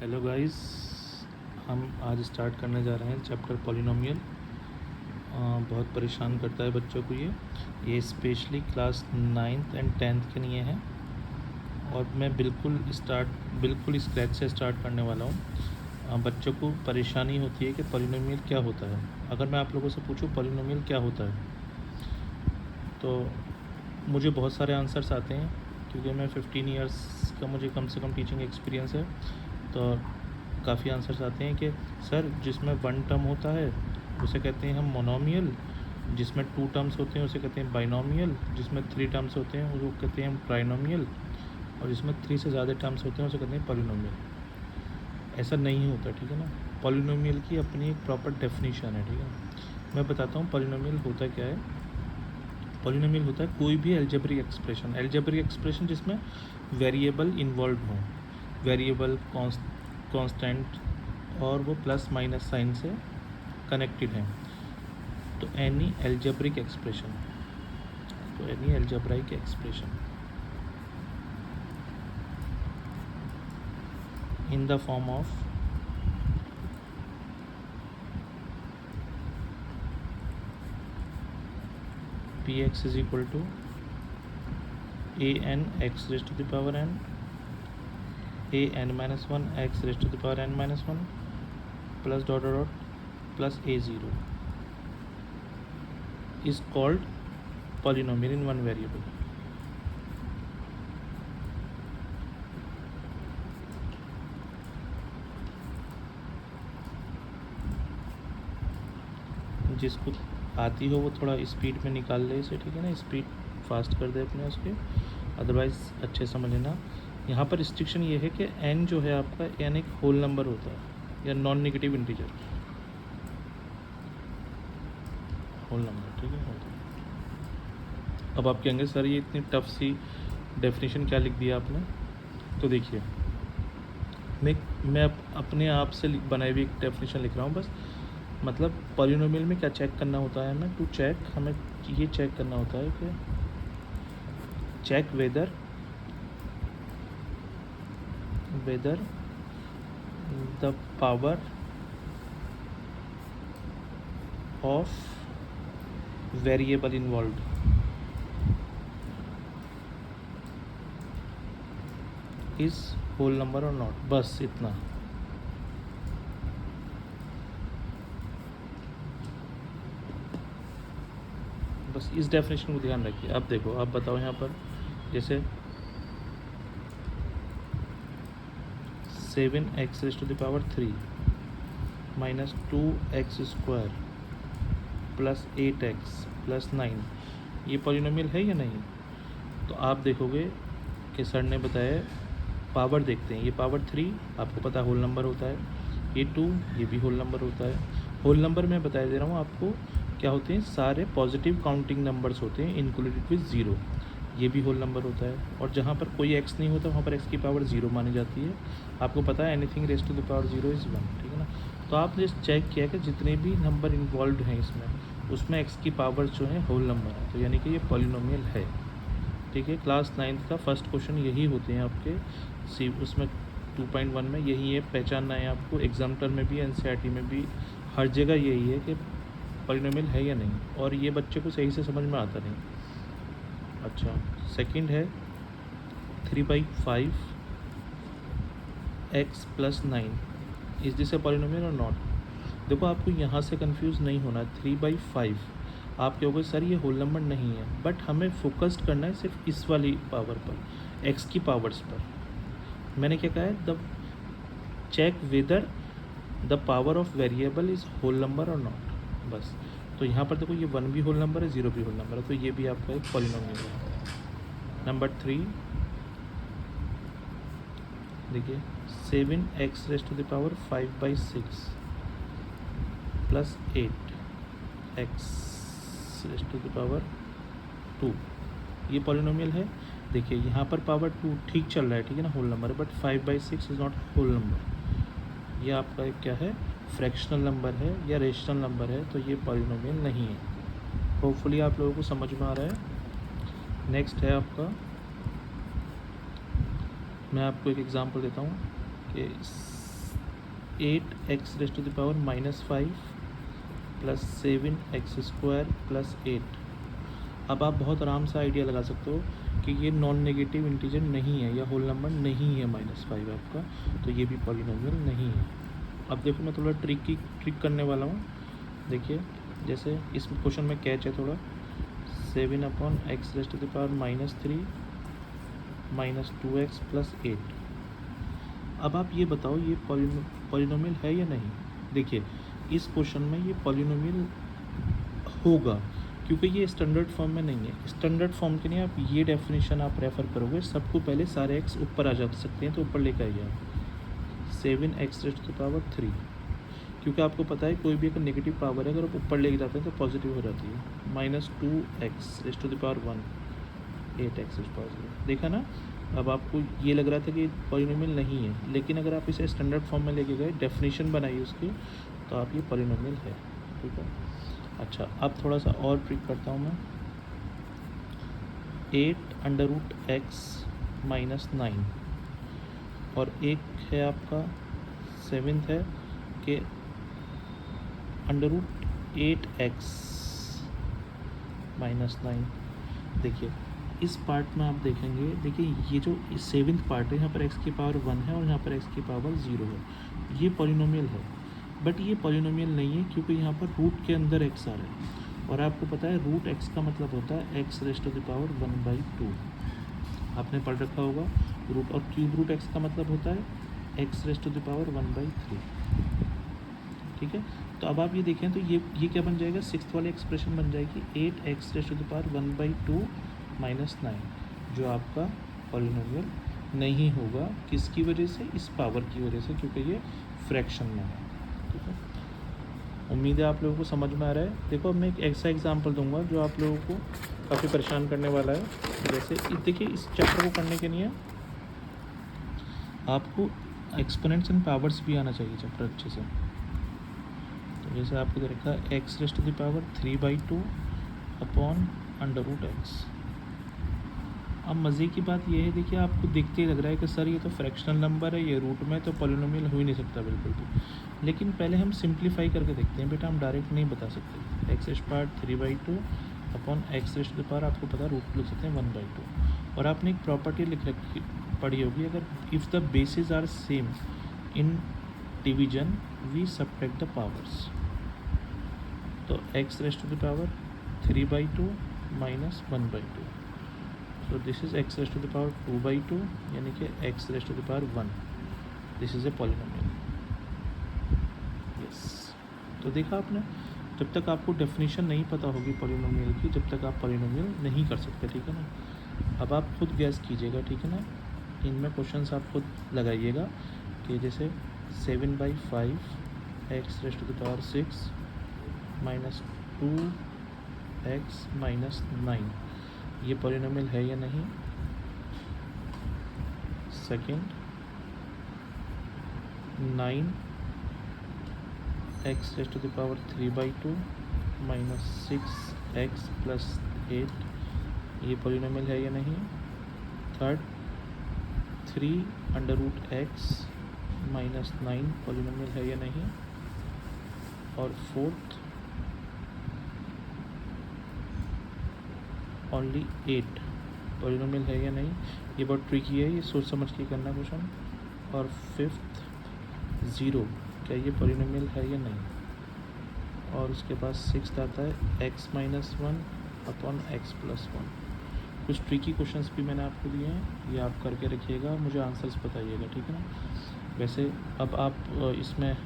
Hello guys, हम आज start करने जा रहे हैं चैप्टर पॉलिनोमियल। बहुत परेशान करता है बच्चों को ये specially class 9th and 10th के लिए है। और मैं बिल्कुल स्क्रैच से स्टार्ट करने वाला हूँ। बच्चों को परेशानी होती है कि पॉलिनोमियल क्या होता है। अगर मैं आप लोगों से पूछूँ पॉलिनोमियल क्या होता है तो मुझे बहुत सारे आंसर्स आते हैं, क्योंकि मैं 15 ईयर्स का मुझे कम से कम टीचिंग एक्सपीरियंस है। तो काफ़ी आंसर्स आते हैं कि सर जिसमें वन टर्म होता है उसे कहते हैं हम मोनोमियल, जिसमें टू टर्म्स होते हैं उसे कहते हैं बाइनोमियल, जिसमें थ्री टर्म्स होते हैं वो कहते हैं हम ट्राइनोमियल, और जिसमें थ्री से ज़्यादा टर्म्स होते हैं उसे कहते हैं पॉलिनोमियल। ऐसा नहीं होता, ठीक है ना। पॉलिनोमियल की अपनी एक प्रॉपर डेफिनेशन है, ठीक है। मैं बताता हूँ पॉलिनोमियल होता क्या है। पॉलिनोमियल होता है कोई भी एल्जेब्रिक एक्सप्रेशन जिसमें वेरिएबल इन्वॉल्व हो, वेरिएबल कांस्टेंट, और वो प्लस माइनस साइन से कनेक्टेड हैं। तो any algebraic expression in the form of px is equal to an x raised to the power n, an minus 1 x raised to the power n minus 1 plus dot dot dot plus a0 is called polynomial in one variable. जिसको आती हो वो थोड़ा speed में निकाल ले इसे, ठीक है ना। स्पीड फास्ट कर दे अपने उसके, अदरवाइज़ अच्छे समझ लेना। यहाँ पर रिस्ट्रिक्शन ये है कि n जो है आपका, n एक होल नंबर होता है या non negative integer whole number, ठीक है, होता है। अब आप कहेंगे सर ये इतनी टफ सी डेफिनेशन क्या लिख दिया आपने। तो देखिए, मैं अपने आप से बनाई हुई एक डेफिनेशन लिख रहा हूँ बस। मतलब पॉलिनोमियल में क्या चेक करना होता है हमें, हमें ये चेक करना होता है कि check whether the power of variable involved is whole number और नॉट। बस इतना। बस इस डेफिनेशन को ध्यान रखिए। अब देखो, अब बताओ यहाँ पर जैसे 7x raised to the power 3 minus 2x square plus 8x plus 9, ये पॉलिनोमियल है या नहीं। तो आप देखोगे कि सर ने बताया, पावर देखते हैं, ये पावर 3 आपको पता है होल नंबर होता है, ये 2 ये भी होल नंबर होता है। होल नंबर में बता दे रहा हूँ आपको क्या होते हैं, सारे पॉजिटिव काउंटिंग नंबर्स होते हैं इंक्लूडेड विद ज़ीरो, ये भी होल नंबर होता है। और जहाँ पर कोई x नहीं होता वहाँ पर x की पावर 0 मानी जाती है। आपको पता है anything raise to the power 0 is 1, ठीक है ना। तो आपने चेक किया कि जितने भी नंबर इन्वॉल्व हैं इसमें, उसमें x की पावर जो है होल नंबर है, तो यानी कि ये पॉलिनोमियल है, ठीक है। क्लास 9th का फर्स्ट क्वेश्चन यही होते हैं आपके उसमें 2.1 में यही है, पहचानना है आपको। एग्जाम टर्म में भी, NCERT में भी, हर जगह यही है कि पॉलिनोमियल है या नहीं, और ये बच्चे को सही से समझ में आता नहीं। अच्छा, सेकंड है 3/5 x plus 9, is this a polynomial और नॉट। देखो, आपको यहाँ से कंफ्यूज नहीं होना। 3/5 आप कहोगे सर ये होल नंबर नहीं है, बट हमें फोकस्ड करना है सिर्फ इस वाली पावर पर, x की पावर्स पर। मैंने क्या कहा है, the check whether the power of variable is whole number और नॉट, बस। तो यहाँ पर देखो, ये 1 भी होल नंबर है, 0 भी होल नंबर है, तो ये भी आपका एक पॉलिनोमियल है। नंबर 3 देखिए, 7x raise to the power 5/6 plus 8x raise to the power 2, ये पॉलिनोमियल है। देखिए यहाँ पर पावर 2 ठीक चल रहा है, ठीक है ना, होल नंबर है, but 5/6 is not whole number. ये आपका एक क्या है, फ्रैक्शनल नंबर है या रेशनल नंबर है, तो ये पॉलिनोमियल नहीं है। होपफुली आप लोगों को समझ में आ रहा है। नेक्स्ट है आपका, मैं आपको एक एग्जांपल देता हूँ कि 8x raised to the power -5 plus 7x² plus 8। अब आप बहुत आराम से आइडिया लगा सकते हो कि ये नॉन नेगेटिव इंटीजर नहीं है या होल नंबर नहीं है -5 आपका, तो ये भी पॉलिनोमियल नहीं है। अब देखो मैं थोड़ा ट्रिक करने वाला हूँ। देखिए जैसे इस क्वेश्चन में कैच है थोड़ा, 7/x raised to the power -3 -2x plus 8। अब आप ये बताओ ये पॉलिनोमियल है या नहीं। देखिए इस क्वेश्चन में ये पॉलिनोमियल होगा क्योंकि ये स्टैंडर्ड फॉर्म में नहीं है। स्टैंडर्ड फॉर्म के लिए आप ये डेफिनेशन आप रेफ़र करोगे, सबको पहले सारे एक्स ऊपर आ जा सकते हैं तो ऊपर लेकर आइए आप 7x rest to the power 3, क्योंकि आपको पता है कोई भी अगर नेगेटिव पावर है अगर आप ऊपर लेके जाते हैं तो पॉजिटिव हो जाती है। -2x raised to the power 1 8x raised power 0। देखा ना, अब आपको ये लग रहा था कि पॉलिनोमियल नहीं है, लेकिन अगर आप इसे स्टैंडर्ड फॉर्म में लेके गए, डेफिनेशन बनाई उसकी, तो आप ये पॉलिनोमियल है। ठीक है, अच्छा अब थोड़ा सा और ट्रिक करता हूँ मैं। 8√x - 9 और एक है आपका 7th है कि √8x - 9। देखिए इस पार्ट में आप देखेंगे, देखिए ये जो 7th पार्ट है, यहाँ पर x की पावर 1 है और यहाँ पर x की पावर 0 है। ये पॉलिनोमियल है, बट ये पॉलिनोमियल नहीं है क्योंकि यहाँ पर रूट के अंदर x आ रहा है, और आपको पता है रूट x का मतलब होता है x raised to the power 1/2। आपने पढ़ रखा होगा रूट, और क्यूब रूट x का मतलब होता है x raised to the power 1/3। ठीक है, तो अब आप ये देखें तो ये क्या बन जाएगा, 6th वाली एक्सप्रेशन बन जाएगी 8x raised to the power 1/2 - 9, जो आपका पॉलिनोमियल नहीं होगा। किसकी वजह से, इस पावर की वजह से, क्योंकि ये फ्रैक्शन में है। ठीक है, उम्मीद है आप लोगों को समझ में आ रहा है। देखो अब मैं एक ऐसा एग्जांपल दूंगा जो आप लोगों को काफ़ी परेशान करने वाला है। जैसे देखिए इस चैप्टर को करने के लिए आपको एक्सपोनेंट्स एंड पावर्स भी आना चाहिए चैप्टर अच्छे से। तो जैसे आपको दे रखा है x raised to the power 3/2 upon √x। अब मज़े की बात ये है, देखिए आपको देखते ही लग रहा है कि सर ये तो फ्रैक्शनल नंबर है, ये रूट में, तो पॉलिनोमियल हो ही नहीं सकता बिल्कुल भी। लेकिन पहले हम सिंप्लीफाई करके देखते हैं। बेटा हम डायरेक्ट नहीं बता सकते। x² 3/2 upon x raised to the power, आपको पता है रूट लिख सकते हैं 1/2। और आपने एक प्रॉपर्टी लिख रखी पढ़ी होगी, अगर if the basis are same in division we subtract the powers. तो x raised to the power 3/2 minus 1/2, so this is x raised to the power 2/2, यानी कि x raised to the power 1। This is a polynomial. Yes, तो देखा आपने, जब तक आपको definition नहीं पता होगी पॉलिनोमियल की, जब तक आप पॉलिनोमियल नहीं कर सकते। ठीक है ना, अब आप खुद गैस कीजिएगा। ठीक है ना, इनमें क्वेश्चंस आप खुद लगाइएगा कि जैसे 7/5 x raised to the power 6 minus 2x minus 9, ये पॉलिनोमियल है या नहीं। Second 9x raised to the power 3/2 minus 6x plus 8, ये पॉलिनोमियल है या नहीं। थर्ड 3√x माइनस 9 पॉलिनोमियल है या नहीं। और फोर्थ ओनली 8 पॉलिनोमियल है या नहीं। ये बहुत ट्रिकी है, ये सोच समझ के करना क्वेश्चन। और फिफ्थ 0, क्या ये पॉलिनोमियल है या नहीं। और उसके बाद सिक्स्थ आता है x - 1 अपॉन x + 1। कुछ ट्रिकी क्वेश्चंस भी मैंने आपको दिए हैं, ये आप करके रखिएगा, मुझे आंसर्स बताइएगा। ठीक है ना। वैसे अब आप इसमें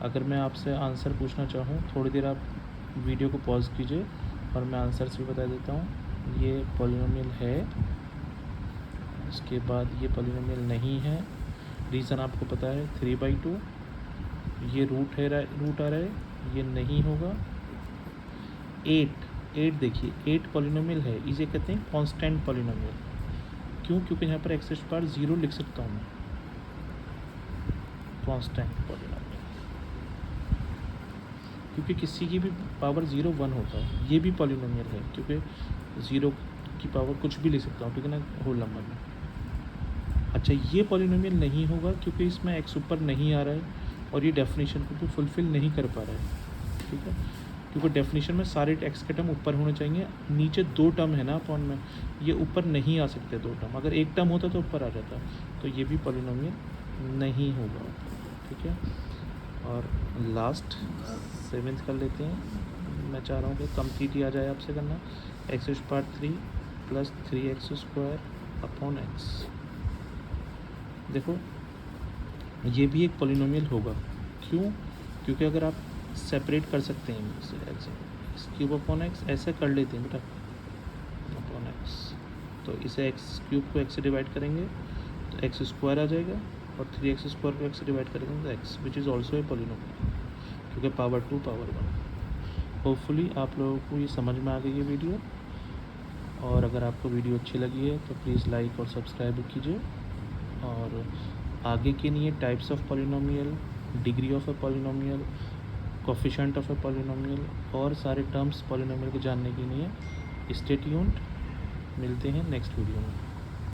अगर मैं आपसे आंसर पूछना चाहूँ, थोड़ी देर आप वीडियो को पॉज कीजिए और मैं आंसर्स भी बता देता हूँ। ये पॉलिनोमियल है, इसके बाद ये पॉलिनोमियल नहीं है। रीज़न आपको पता है 3/2, ये रूट आ रहा है, ये नहीं होगा। 8 देखिए 8 पॉलिनोमियल है, इसे कहते हैं कांस्टेंट पॉलिनोमियल। क्यों, क्योंकि यहाँ पर x² 0 लिख सकता हूँ मैं, कांस्टेंट पॉलिनोमियल, क्योंकि किसी की भी पावर 0 1 होता है। ये भी पॉलिनोमियल है क्योंकि 0 की पावर कुछ भी ले सकता हूँ। ठीक है ना, होल नंबर में। अच्छा, ये पॉलिनोमियल नहीं होगा क्योंकि इसमें एक्स ऊपर नहीं आ रहा है और ये डेफिनेशन को भी फुलफ़िल नहीं कर पा रहा है, ठीक है। क्योंकि डेफिनेशन में सारे एक्स के टर्म ऊपर होने चाहिए, नीचे 2 टर्म है ना अपॉन में, ये ऊपर नहीं आ सकते 2 टर्म, अगर एक टर्म होता तो ऊपर आ जाता, तो ये भी पॉलिनोमियल नहीं होगा, ठीक है। और लास्ट 7th कर लेते हैं। मैं चाह रहा हूँ कि कंप्लीट ही आ जाए आपसे करना। X square 3 plus 3x square upon x. देखो ये भी एक पॉलिनोमियल होगा, क्यों? क्योंकि अगर आप सेपरेट कर सकते हैं इसे, एक्स क्यूब अपॉन एक्स ऐसे कर लेते हैं बेटा, अपॉन एक्स, तो इसे एक्स क्यूब को एक्स से डिवाइड करेंगे तो एक्स स्क्वायर आ जाएगा, और 3x स्क्वायर को एक्स से डिवाइड करेंगे तो x, which is also a polynomial, क्योंकि पावर 2 पावर 1। होपफुली आप लोगों को ये समझ में आ गई ये वीडियो, और अगर आपको वीडियो अच्छी लगी है तो प्लीज़ लाइक और सब्सक्राइब कीजिए। और आगे के लिए types of polynomial, degree of a polynomial, coefficient of a polynomial और सारे टर्म्स पॉलिनोमियल के जानने के लिए स्टे ट्यून्ड। मिलते हैं नेक्स्ट वीडियो में।